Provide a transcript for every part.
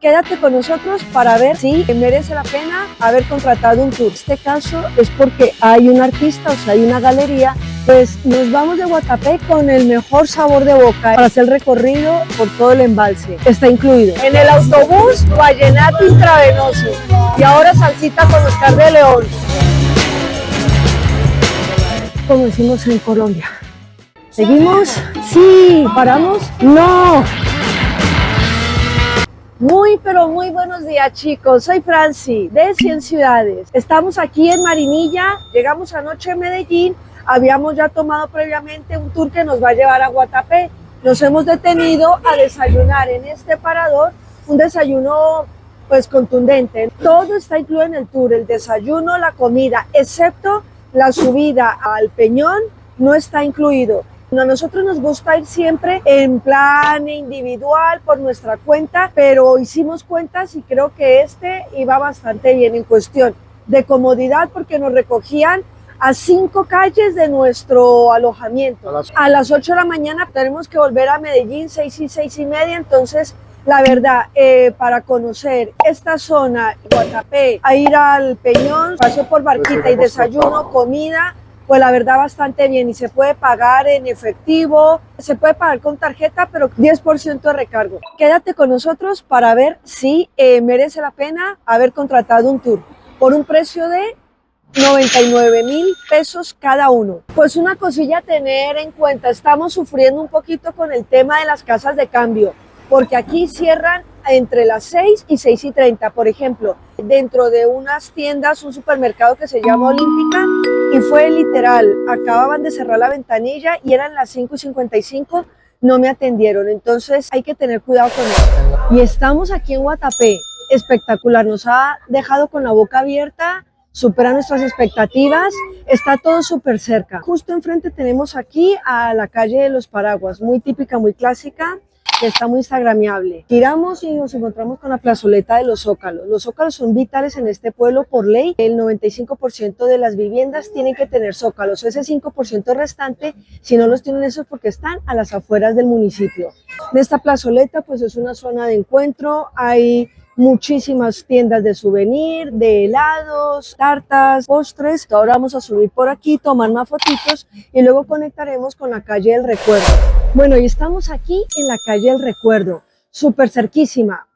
Quédate con nosotros para ver si merece la pena haber contratado un tour. En este caso es porque hay un artista, o sea, hay una galería. Pues nos vamos de Guatapé con el mejor sabor de boca para hacer el recorrido por todo el embalse. Está incluido. En el autobús, vallenato intravenoso. Y ahora salsita con Oscar de León. Como decimos en Colombia. ¿Seguimos? Sí. ¿Paramos? No. Muy, pero muy buenos días, chicos. Soy Franci de 100 Ciudades. Estamos aquí en Marinilla. Llegamos anoche a Medellín. Habíamos ya tomado previamente un tour que nos va a llevar a Guatapé. Nos hemos detenido a desayunar en este parador, un desayuno pues contundente. Todo está incluido en el tour, el desayuno, la comida, excepto la subida al Peñón no está incluido. A nosotros nos gusta ir siempre en plan individual por nuestra cuenta, pero hicimos cuentas y creo que este iba bastante bien en cuestión de comodidad porque nos recogían a 5 calles de nuestro alojamiento. A las 8 de la mañana tenemos que volver a Medellín, 6 y 6 y media, entonces la verdad, para conocer esta zona, Guatapé, a ir al Peñón, paseo por Barquita y desayuno, comida, pues la verdad bastante bien y se puede pagar en efectivo, se puede pagar con tarjeta, pero 10% de recargo. Quédate con nosotros para ver si merece la pena haber contratado un tour por un precio de 99,000 pesos cada uno. Pues una cosilla a tener en cuenta, estamos sufriendo un poquito con el tema de las casas de cambio, porque aquí cierran entre las 6 y 6 y 30, por ejemplo, dentro de unas tiendas, un supermercado que se llama Olímpica, y fue literal, acababan de cerrar la ventanilla y eran las 5 y 55, no me atendieron, entonces hay que tener cuidado con eso. Y estamos aquí en Guatapé, espectacular, nos ha dejado con la boca abierta, supera nuestras expectativas, está todo súper cerca. Justo enfrente tenemos aquí a la calle de los Paraguas, muy típica, muy clásica, que está muy instagramiable. Giramos y nos encontramos con la plazoleta de los Zócalos. Los Zócalos son vitales en este pueblo por ley. El 95% de las viviendas tienen que tener Zócalos. Ese 5% restante, si no los tienen, eso es porque están a las afueras del municipio. De esta plazoleta pues es una zona de encuentro, hay muchísimas tiendas de souvenir, de helados, tartas, postres. Ahora vamos a subir por aquí, tomar más fotitos y luego conectaremos con la calle del Recuerdo. Bueno, y estamos aquí en la calle del Recuerdo, súper cerquísima,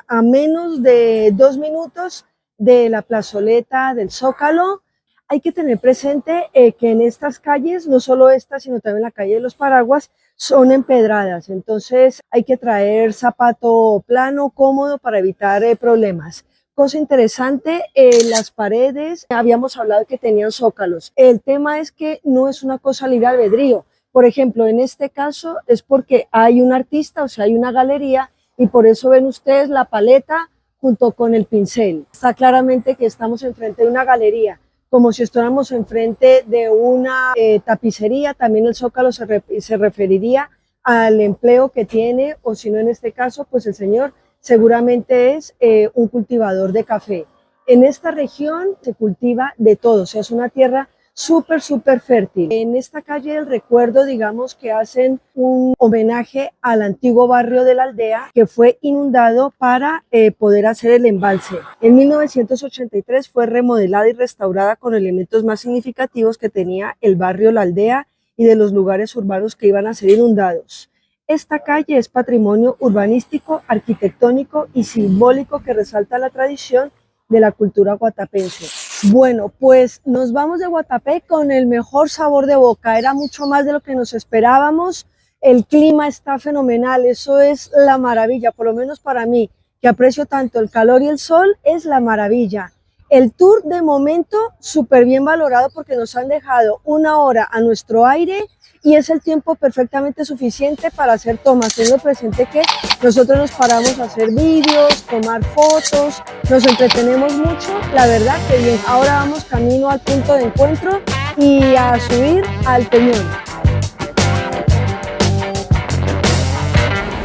a menos de 2 minutos de la plazoleta del Zócalo. Hay que tener presente que en estas calles, no solo esta, sino también la calle de los Paraguas, son empedradas, entonces hay que traer zapato plano, cómodo para evitar problemas. Cosa interesante, las paredes, habíamos hablado de que tenían zócalos. El tema es que no es una cosa libre albedrío. Por ejemplo, en este caso es porque hay un artista, o sea, hay una galería y por eso ven ustedes la paleta junto con el pincel. Está claramente que estamos enfrente de una galería, como si estuviéramos enfrente de una tapicería. También el Zócalo se referiría al empleo que tiene, o si no en este caso, pues el señor seguramente es un cultivador de café. En esta región se cultiva de todo, o sea, es una tierra súper fértil. En esta calle del Recuerdo, digamos que hacen un homenaje al antiguo barrio de la Aldea que fue inundado para poder hacer el embalse. En 1983 fue remodelada y restaurada con elementos más significativos que tenía el barrio La Aldea y de los lugares urbanos que iban a ser inundados. Esta calle es patrimonio urbanístico, arquitectónico y simbólico que resalta la tradición de la cultura guatapense. Bueno, pues nos vamos de Guatapé con el mejor sabor de boca, era mucho más de lo que nos esperábamos, el clima está fenomenal, eso es la maravilla, por lo menos para mí, que aprecio tanto el calor y el sol, es la maravilla. El tour de momento súper bien valorado porque nos han dejado 1 hora a nuestro aire y es el tiempo perfectamente suficiente para hacer tomas, teniendo presente que nosotros nos paramos a hacer vídeos, tomar fotos, nos entretenemos mucho, la verdad que bien. Ahora vamos camino al punto de encuentro y a subir al Peñón.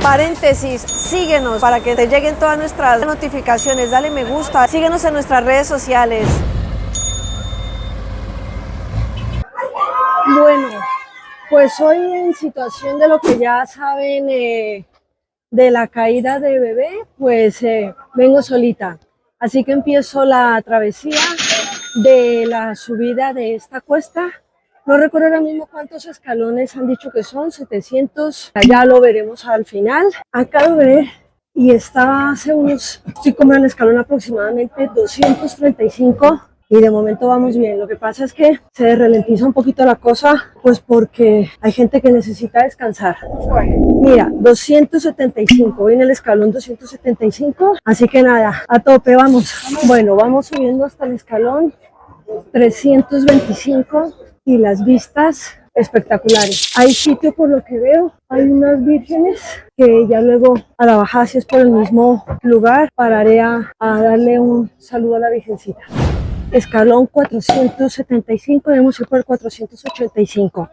Paréntesis, síguenos para que te lleguen todas nuestras notificaciones, dale me gusta, síguenos en nuestras redes sociales. Bueno, pues hoy en situación de lo que ya saben, de la caída de bebé, pues vengo solita. Así que empiezo la travesía de la subida de esta cuesta. No recuerdo ahora mismo cuántos escalones han dicho que son, 700. Ya lo veremos al final. Acá lo veré y está hace unos, estoy como en el escalón aproximadamente 235. Y de momento vamos bien. Lo que pasa es que se ralentiza un poquito la cosa, pues porque hay gente que necesita descansar. Mira, 275, voy en el escalón 275, así que nada, a tope vamos. Bueno, vamos subiendo hasta el escalón 325 y las vistas espectaculares. Hay sitio por lo que veo, hay unas vírgenes que ya luego a la bajada, si es por el mismo lugar, pararé a darle un saludo a la virgencita. Escalón 475, debemos ir por el 485.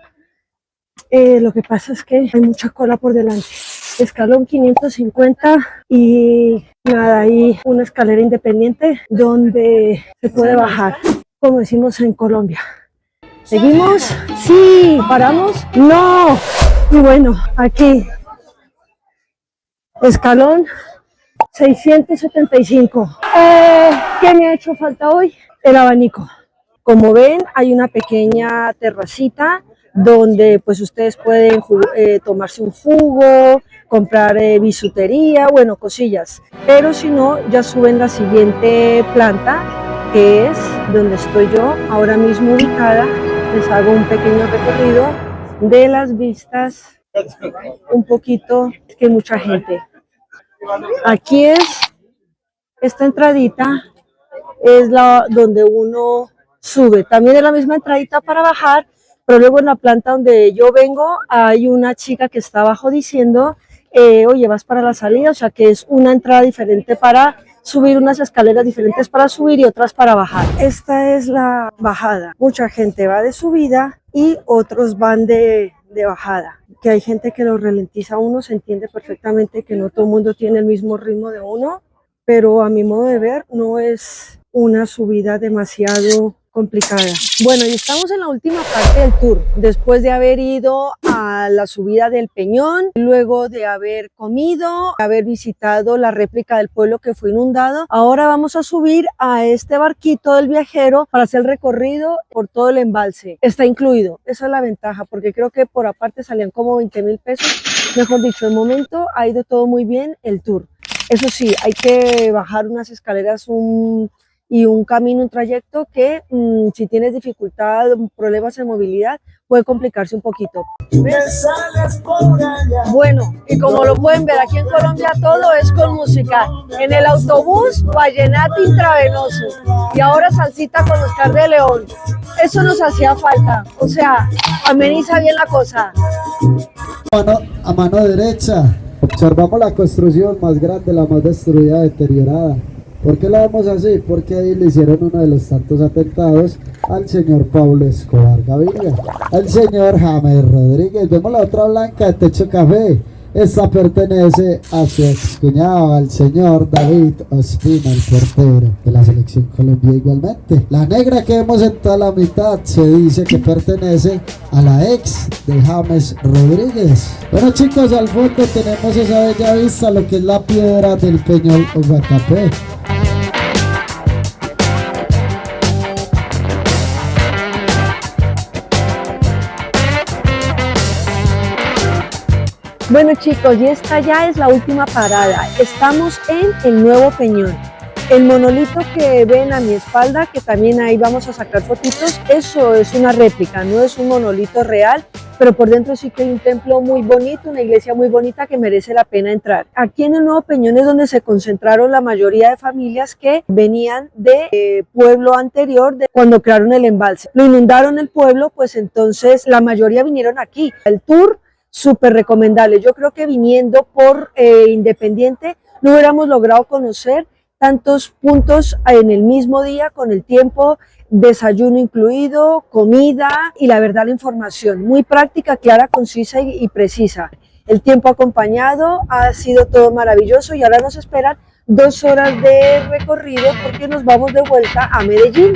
Lo que pasa es que hay mucha cola por delante. Escalón 550 y nada, hay una escalera independiente donde se puede bajar, como decimos en Colombia. ¿Seguimos? Sí. ¿Paramos? No. Y bueno, aquí, escalón 675. ¿Qué me ha hecho falta hoy? El abanico. Como ven, hay una pequeña terracita donde pues ustedes pueden tomarse un jugo, comprar bisutería, bueno, cosillas. Pero si no, ya suben la siguiente planta, que es donde estoy yo ahora mismo ubicada. Les hago un pequeño recorrido de las vistas, un poquito, es que hay mucha gente. Aquí es esta entradita, es la donde uno sube. También es la misma entradita para bajar, pero luego en la planta donde yo vengo hay una chica que está abajo diciendo, oye, vas para la salida, o sea que es una entrada diferente para subir, unas escaleras diferentes para subir y otras para bajar. Esta es la bajada. Mucha gente va de subida y otros van de bajada. Que hay gente que lo ralentiza a uno, se entiende perfectamente que no todo el mundo tiene el mismo ritmo de uno, pero a mi modo de ver no es una subida demasiado complicada. Bueno, y estamos en la última parte del tour, después de haber ido a la subida del Peñón, luego de haber comido, haber visitado la réplica del pueblo que fue inundado. Ahora vamos a subir a este barquito del viajero para hacer el recorrido por todo el embalse. Está incluido, esa es la ventaja, porque creo que por aparte salían como 20.000 pesos. Mejor dicho, de momento ha ido todo muy bien el tour. Eso sí, hay que bajar unas escaleras y un camino, un trayecto que si tienes dificultad, problemas en movilidad, puede complicarse un poquito. Bueno, y como lo pueden ver, aquí en Colombia todo es con música. En el autobús, vallenato intravenoso. Y ahora salsita con Oscar de León. Eso nos hacía falta. O sea, ameniza bien la cosa. A mano derecha observamos la construcción más grande, la más destruida, deteriorada. ¿Por qué la vemos así? Porque ahí le hicieron uno de los tantos atentados al señor Pablo Escobar Gaviria, al señor James Rodríguez. Vemos la otra blanca de techo café. Esta pertenece a su excuñado, al señor David Ospina, el portero de la selección Colombia igualmente. La negra que vemos en toda la mitad se dice que pertenece a la ex de James Rodríguez. Bueno chicos, al fondo tenemos esa bella vista, lo que es la piedra del Peñol Guatapé. Bueno chicos, y esta ya es la última parada. Estamos en el Nuevo Peñón. El monolito que ven a mi espalda, que también ahí vamos a sacar fotitos, eso es una réplica, no es un monolito real, pero por dentro sí que hay un templo muy bonito, una iglesia muy bonita que merece la pena entrar. Aquí en el Nuevo Peñón es donde se concentraron la mayoría de familias que venían de pueblo anterior, de cuando crearon el embalse. Lo inundaron el pueblo, pues entonces la mayoría vinieron aquí. El tour súper recomendable. Yo creo que viniendo por Independiente no hubiéramos logrado conocer tantos puntos en el mismo día, con el tiempo, desayuno incluido, comida y la verdad la información muy práctica, clara, concisa y precisa. El tiempo acompañado ha sido todo maravilloso y ahora nos esperan 2 horas de recorrido porque nos vamos de vuelta a Medellín.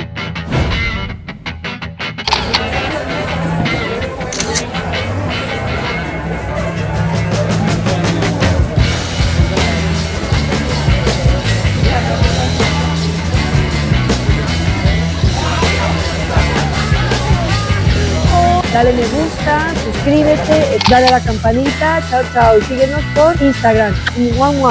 dale me gusta, suscríbete, dale a la campanita, chao chao, y síguenos por Instagram y mua mua.